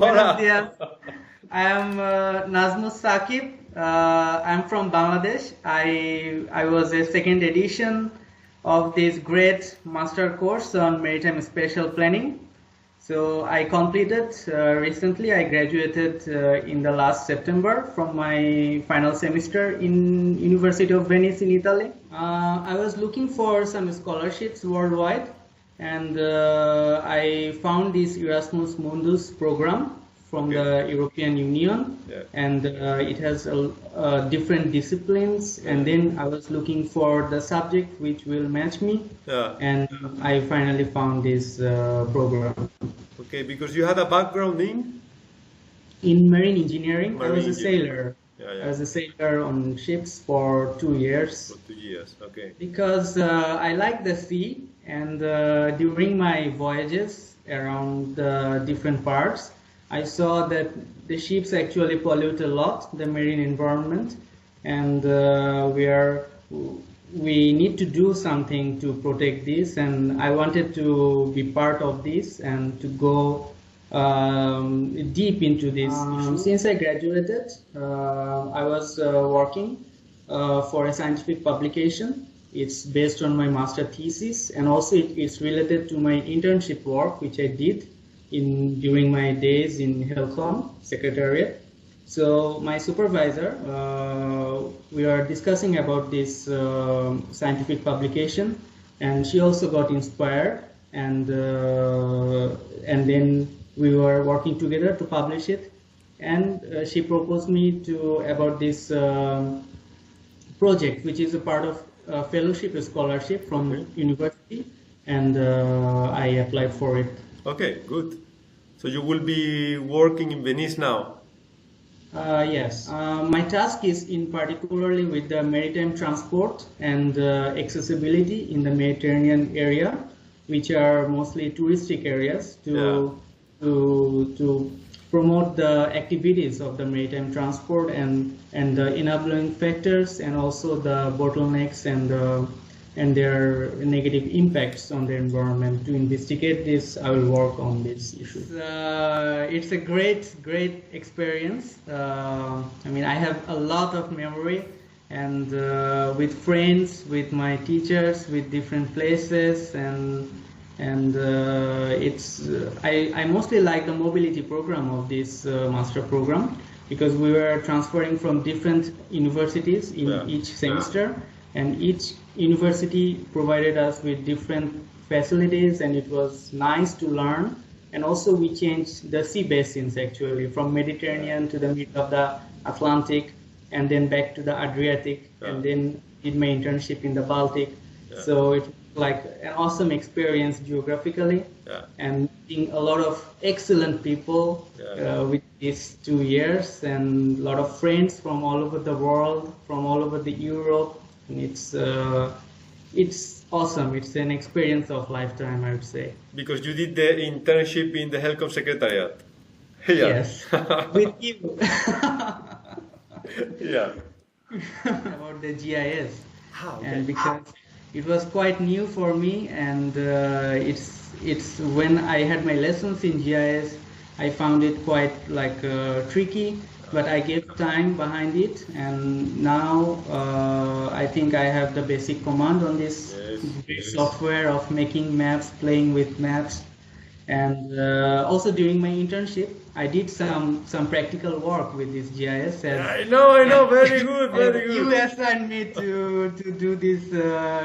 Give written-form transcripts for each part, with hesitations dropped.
Buenos días. I am Nazmus Saqib. I'm from Bangladesh. I was a second edition of this great master course on maritime spatial planning. So I completed recently. I graduated in the last September from my final semester in University of Venice in Italy. I was looking for some scholarships worldwide, and I found this Erasmus Mundus program from the European Union, and it has different disciplines, and then I was looking for the subject which will match me, and I finally found this program. Okay, because you had a background in marine engineering. I was a sailor. I was a sailor on ships for 2 years. For 2 years, okay. Because I like the sea, and during my voyages around the different parts, I saw that the ships actually pollute a lot the marine environment, and we need to do something to protect this, and I wanted to be part of this and to go deep into this issue. Since I graduated, I was working for a scientific publication. It's based on my master thesis, and also it's related to my internship work, which I did during my days in Helcom Secretariat. So my supervisor, we are discussing about this scientific publication, and she also got inspired, and then we were working together to publish it, and she proposed me about this project, which is a part of a fellowship, a scholarship from university, and I applied for it. Okay, good. So you will be working in Venice now? Yes. My task is in particularly with the maritime transport and accessibility in the Mediterranean area, which are mostly touristic areas, to promote the activities of the maritime transport and the enabling factors, and also the bottlenecks and their negative impacts on the environment. To investigate this, I will work on this issue. It's a great experience. I mean, I have a lot of memory, and with friends, with my teachers, with different places, and I mostly like the mobility program of this master program, because we were transferring from different universities in each semester, and each university provided us with different facilities, and it was nice to learn. And also we changed the sea basins, actually, from Mediterranean to the middle of the Atlantic, and then back to the Adriatic, and then did my internship in the Baltic. So it was like an awesome experience geographically, and meeting a lot of excellent people with these 2 years, and a lot of friends from all over the world, from all over the Europe. And it's awesome. It's an experience of lifetime, I would say. Because you did the internship in the Helcom Secretariat. Yes, with you. About the GIS. And because it was quite new for me, and it's when I had my lessons in GIS, I found it quite tricky. But I gave time behind it, and now I think I have the basic command on this software of making maps, playing with maps. And also during my internship, I did some practical work with this GIS. I know, very good. You assigned me to do this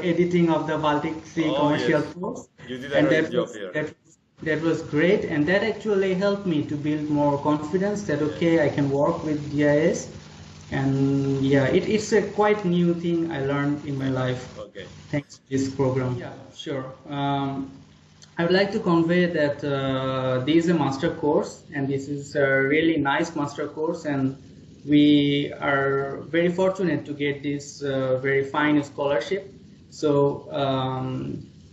editing of the Baltic Sea commercial course. You did a great job here. That was great, and that actually helped me to build more confidence that, okay, I can work with GIS. And yeah, it's a quite new thing I learned in my life. Okay. Thanks to this program. Yeah, sure. I would like to convey that this is a master course, and this is a really nice master course, and we are very fortunate to get this very fine scholarship. So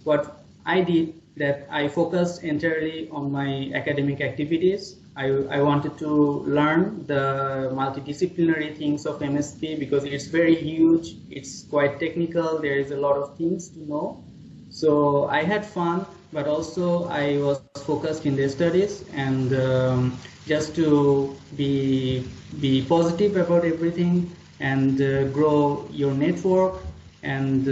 what I did, that I focused entirely on my academic activities. I wanted to learn the multidisciplinary things of MSP, because it's very huge, it's quite technical, there is a lot of things to know. So I had fun but also I was focused in the studies, and just to be positive about everything, and grow your network, and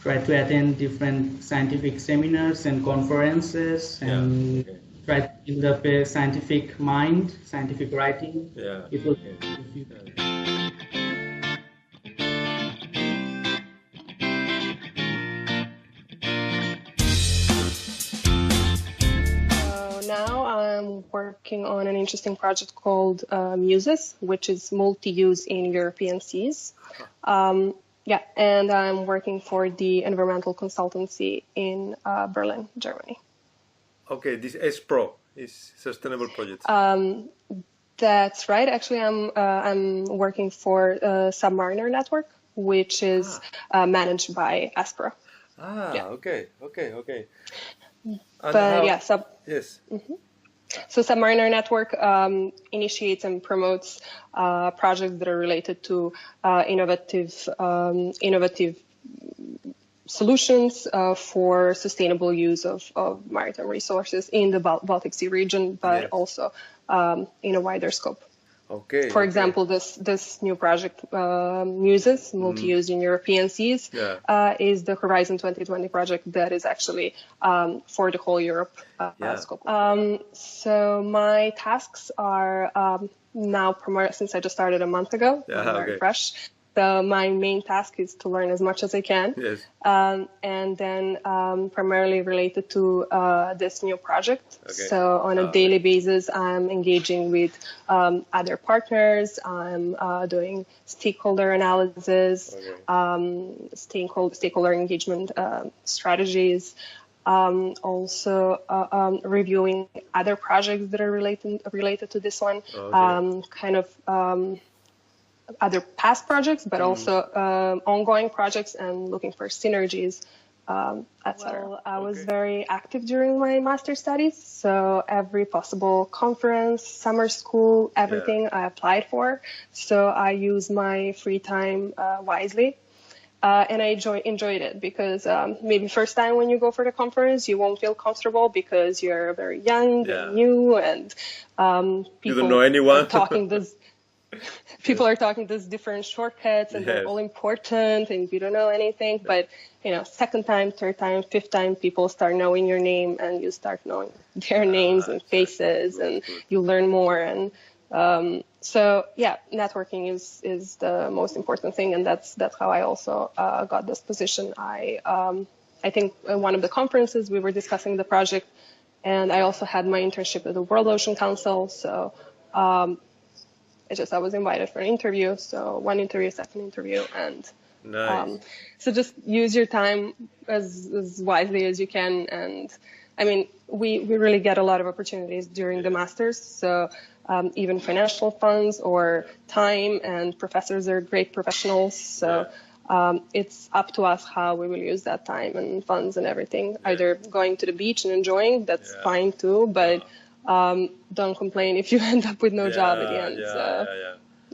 try to attend different scientific seminars and conferences, and try to build up a scientific mind, scientific writing. Yeah. It will. Now I'm working on an interesting project called Mundus, which is multi-use in European seas. Yeah, and I'm working for the environmental consultancy in Berlin, Germany. Okay, this S-Pro is sustainable project. That's right. Actually, I'm working for Submariner Network, which is managed by Aspera. Okay. And But yeah, yes. So Submariner Network initiates and promotes projects that are related to innovative solutions for sustainable use of maritime resources in the Baltic Sea region, but also in a wider scope. Okay. For example, this new project, Mundus, multi-use in European seas, is the Horizon 2020 project that is actually for the whole Europe scope. So my tasks are now, since I just started a month ago, very fresh. So my main task is to learn as much as I can, and then primarily related to this new project. So on a daily basis, I'm engaging with other partners. I'm doing stakeholder analysis, stakeholder engagement strategies. Also reviewing other projects that are related to this one, other past projects, but also ongoing projects, and looking for synergies, etc. Well, I was very active during my master's studies, so every possible conference, summer school, everything I applied for. So I use my free time wisely. And I enjoyed it, because maybe first time when you go for the conference, you won't feel comfortable because you're very young and new, and people you don't know anyone. People are talking these different shortcuts, and they're all important, and you don't know anything. But second time, third time, fifth time, people start knowing your name, and you start knowing their names and faces, and you learn more. And so networking is the most important thing, and that's how I also got this position. I think at one of the conferences we were discussing the project, and I also had my internship at the World Ocean Council. So I was invited for an interview. So one interview, second interview, and so just use your time as wisely as you can. And I mean, we really get a lot of opportunities during the masters. So even financial funds or time, and professors are great professionals. So it's up to us how we will use that time and funds and everything. Either going to the beach and enjoying, that's fine too, but don't complain if you end up with no job at the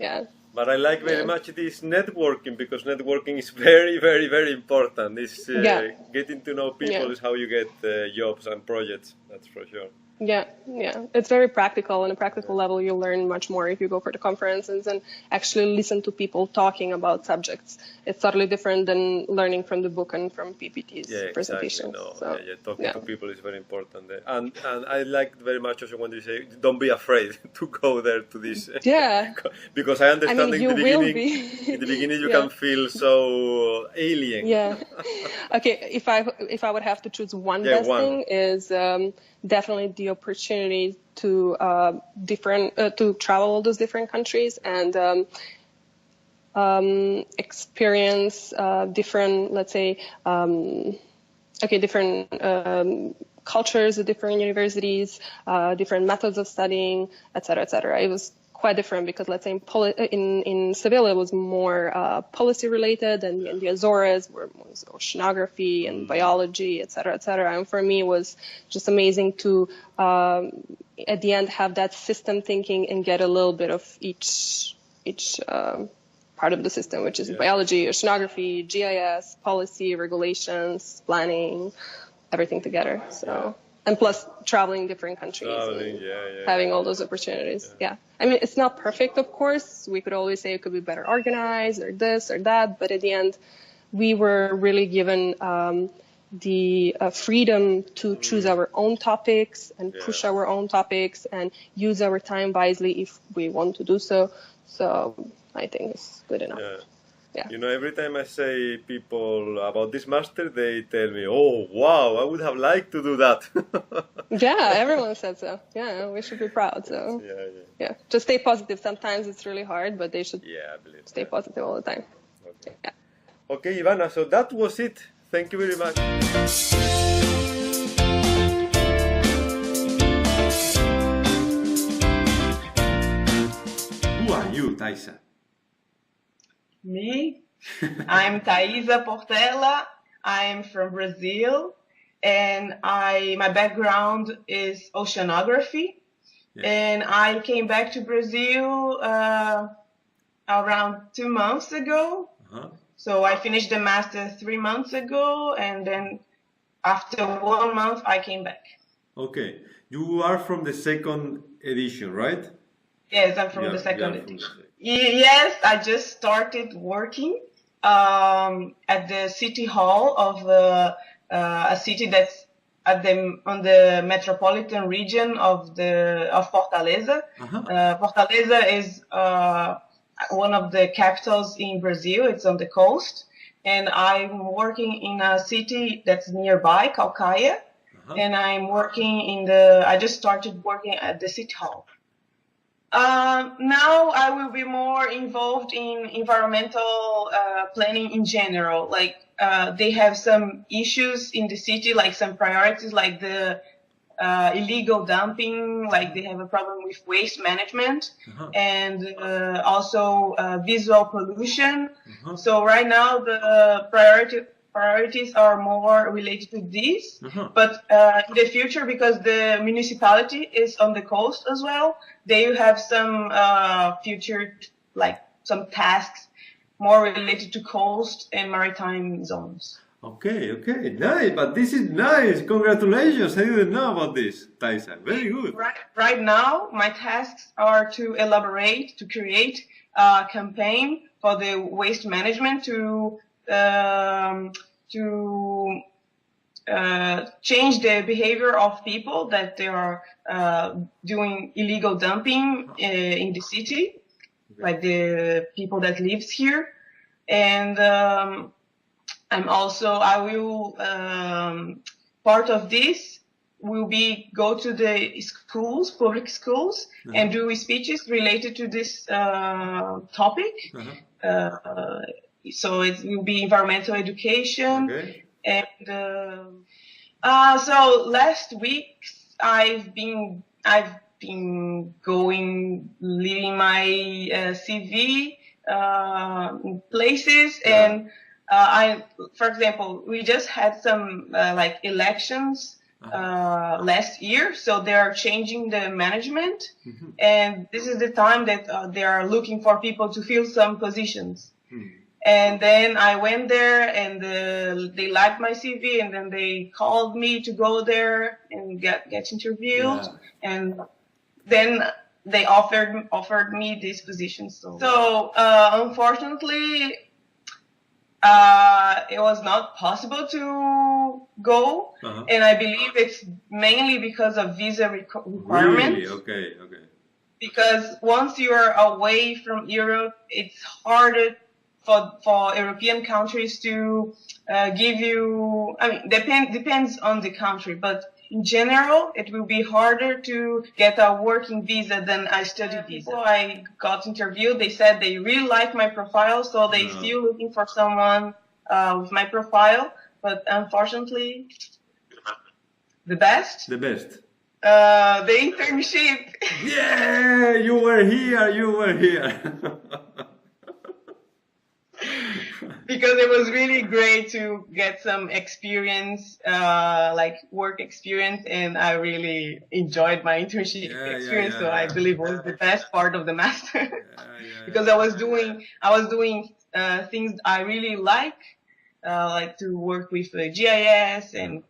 end. But I like very much this networking, because networking is very, very, very important. This getting to know people is how you get jobs and projects. That's for sure. Yeah. It's very practical. On a practical level, you'll learn much more if you go for the conferences and actually listen to people talking about subjects. It's totally different than learning from the book and from PPT's presentations. Talking to people is very important. And I liked very much also when you say, don't be afraid to go there to this. Because I understand in the beginning you can feel so alien. Okay, if I would have to choose one best thing is definitely the opportunity to to travel all those different countries and experience different, let's say, different cultures at different universities, different methods of studying, etc., etc. It was quite different because, let's say, in Seville it was more policy related, and in the Azores was oceanography and biology, etc., etc. And for me, it was just amazing to at the end have that system thinking and get a little bit of each part of the system, which is biology, oceanography, GIS, policy, regulations, planning, everything together. So, and plus traveling different countries, having all those opportunities. Yeah. I mean, it's not perfect, of course. We could always say it could be better organized or this or that, but at the end, we were really given the freedom to choose our own topics and push our own topics and use our time wisely if we want to do so. So I think it's good enough. Yeah. You know, every time I say people about this master, they tell me, "Oh, wow, I would have liked to do that." Yeah, everyone said so. Yeah, we should be proud. So yeah, just stay positive. Sometimes it's really hard, but they should stay positive all the time. Okay. Yeah. Okay, Ivana, so that was it. Thank you very much. Who are you, Thaisa? Me? I'm Thaisa Portela. I'm from Brazil, and my background is oceanography. And I came back to Brazil around 2 months ago. So I finished the master 3 months ago, and then after 1 month I came back. Okay, you are from the second edition, right? Yes, I'm from the second edition. Yes, I just started working at the city hall of a city that's on the metropolitan region of Fortaleza. Fortaleza is one of the capitals in Brazil. It's on the coast, and I'm working in a city that's nearby, Calcaia, and I just started working at the city hall. Now I will be more involved in environmental planning in general. Like they have some issues in the city, like some priorities, like the illegal dumping, like they have a problem with waste management, and also visual pollution. So right now the priorities are more related to this, but in the future, because the municipality is on the coast as well, they have some future, like some tasks more related to coast and maritime zones. Okay, nice, but this is nice. Congratulations. I didn't know about this, Thaisa. Very good. Right now, my tasks are to create a campaign for the waste management to change the behavior of people that they are doing illegal dumping in the city, like the people that lives here. And I will part of this will be go to the schools, public schools, and do speeches related to this topic. So it will be environmental education. And so last week I've been leaving my CV in places, and for example, we just had some like elections last year, so they are changing the management, and this is the time that they are looking for people to fill some positions. And then I went there, and they liked my CV, and then they called me to go there and get interviewed, and then they offered me this position. So unfortunately, it was not possible to go, and I believe it's mainly because of visa requirements. Really? Okay. Because once you are away from Europe, it's harder for European countries to give you. I mean, depends on the country, but in general, it will be harder to get a working visa than a study visa. So I got interviewed. They said they really like my profile, so they still looking for someone with my profile. But unfortunately, the best. The internship. Yeah, you were here. Because it was really great to get some experience, like work experience, and I really enjoyed my internship experience. So I believe it was the best part of the master, because I was doing things I really like to work with GIS and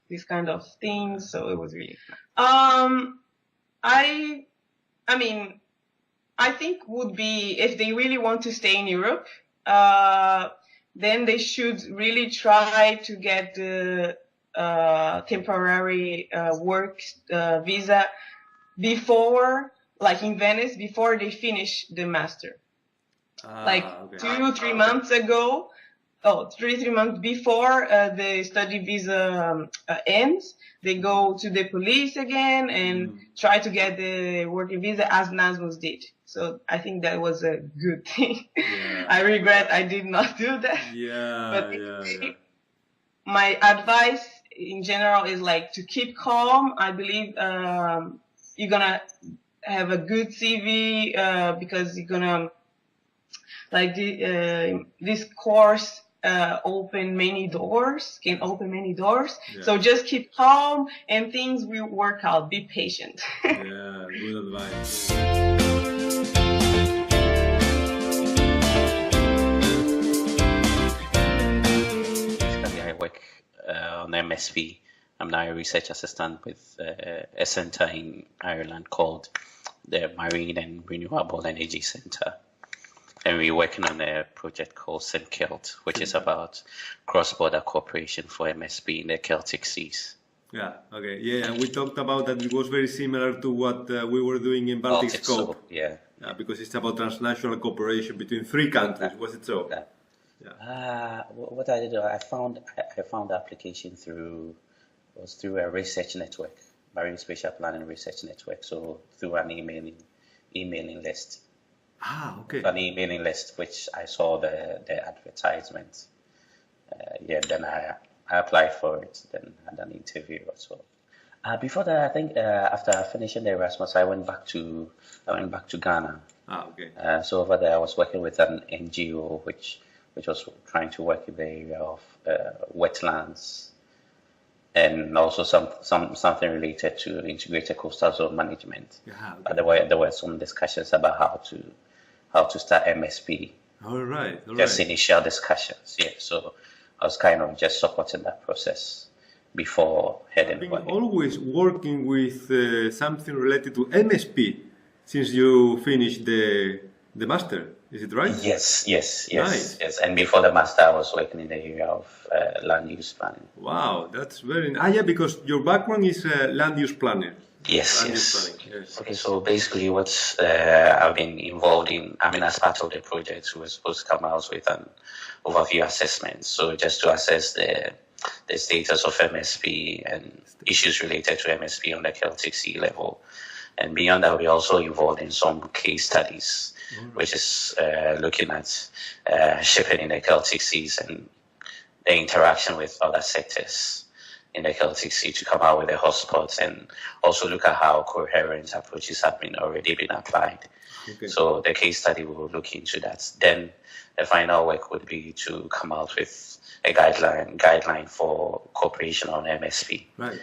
this kind of things. So it was really fun. I mean, I think would be, if they really want to stay in Europe, then they should really try to get the temporary work visa before, like in Venice, before they finish the master. Okay. 2-3 months ago, 3 months before the study visa ends, they go to the police again and try to get the working visa, as Erasmus did. So I think that was a good thing. Yeah. I regret I did not do that. But my advice in general is like to keep calm. I believe you're gonna have a good CV because you're gonna this course can open many doors. Yeah. So just keep calm and things will work out. Be patient. Yeah, good advice. Basically, I work on MSP. I'm now a research assistant with a center in Ireland called the Marine and Renewable Energy Center. And we're working on a project called CELT, which is about cross-border cooperation for MSP in the Celtic Seas. Yeah, okay. Yeah, and we talked about that. It was very similar to what we were doing in Baltic Scope. Yeah. Because it's about transnational cooperation between 3 countries. Was it so? Yeah. What I did, I found the application through a research network, Marine Spatial Planning Research Network. So through an emailing list. Okay. An emailing list, which I saw the advertisement. Then I applied for it. Then had an interview or so. Before that, I think after finishing the Erasmus, I went back to Ghana. Okay. So over there, I was working with an NGO which was trying to work in the area of wetlands and also something related to integrated coastal zone management. Okay. There were some discussions about how to start MSP. All right. Just initial discussions. Yeah. So I was kind of just supporting that process before heading. I've been always working with something related to MSP since you finished the master. Is it right? Yes. Nice. Yes. And before the master, I was working in the area of land use planning. Wow, that's very nice. Yeah, because your background is land use planner. Yes. Okay, so basically what I've been involved in, as part of the project, we were supposed to come out with an overview assessment. So just to assess the status of MSP and issues related to MSP on the Celtic Sea level. And beyond that, we're also involved in some case studies, which is looking at shipping in the Celtic Seas and the interaction with other sectors in the Celtic Sea to come out with the hotspots and also look at how coherent approaches have already been applied. Okay. So the case study will look into that. Then the final work would be to come out with a guideline for cooperation on MSP. Right.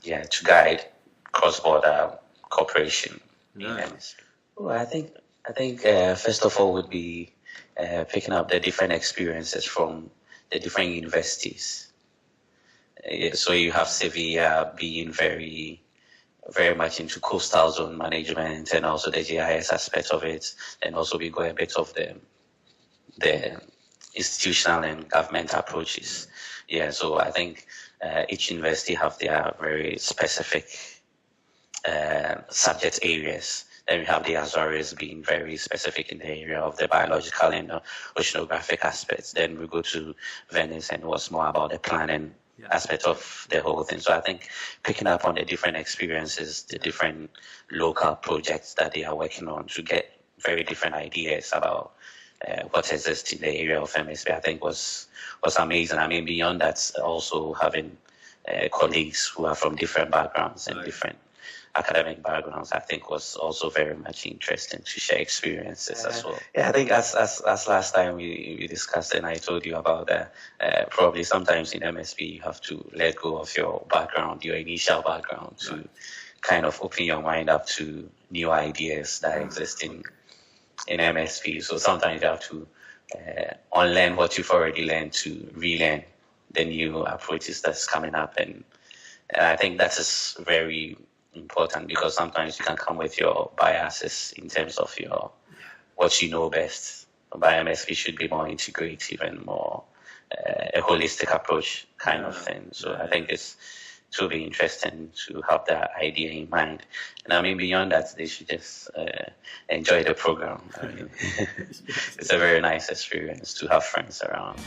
Yeah, to guide cross-border cooperation in MSP. Well, I think first of all would be picking up the different experiences from the different universities. So you have Sevilla being very, very much into coastal zone management and also the GIS aspect of it, and also we go a bit of the institutional and government approaches. Yeah, so I think each university have their very specific subject areas. Then we have the Azores being very specific in the area of the biological and oceanographic aspects. Then we go to Venice and what's more about the planning aspect of the whole thing. So I think picking up on the different experiences, the different local projects that they are working on to get very different ideas about what exists in the area of MSP, I think was amazing. Beyond that, also having colleagues who are from different backgrounds and different academic backgrounds, I think was also very much interesting to share experiences as well. Yeah, I think as last time we discussed and I told you about probably sometimes in MSP you have to let go of your background, your initial background, to kind of open your mind up to new ideas that exist in MSP. So sometimes you have to unlearn what you've already learned to relearn the new approaches that's coming up and And I think that is very important, because sometimes you can come with your biases in terms of what you know best. But MSP should be more integrative and more a holistic approach kind of thing. So I think it's to be interesting to have that idea in mind. And I mean, beyond that, they should just enjoy the program. I mean, it's a very nice experience to have friends around.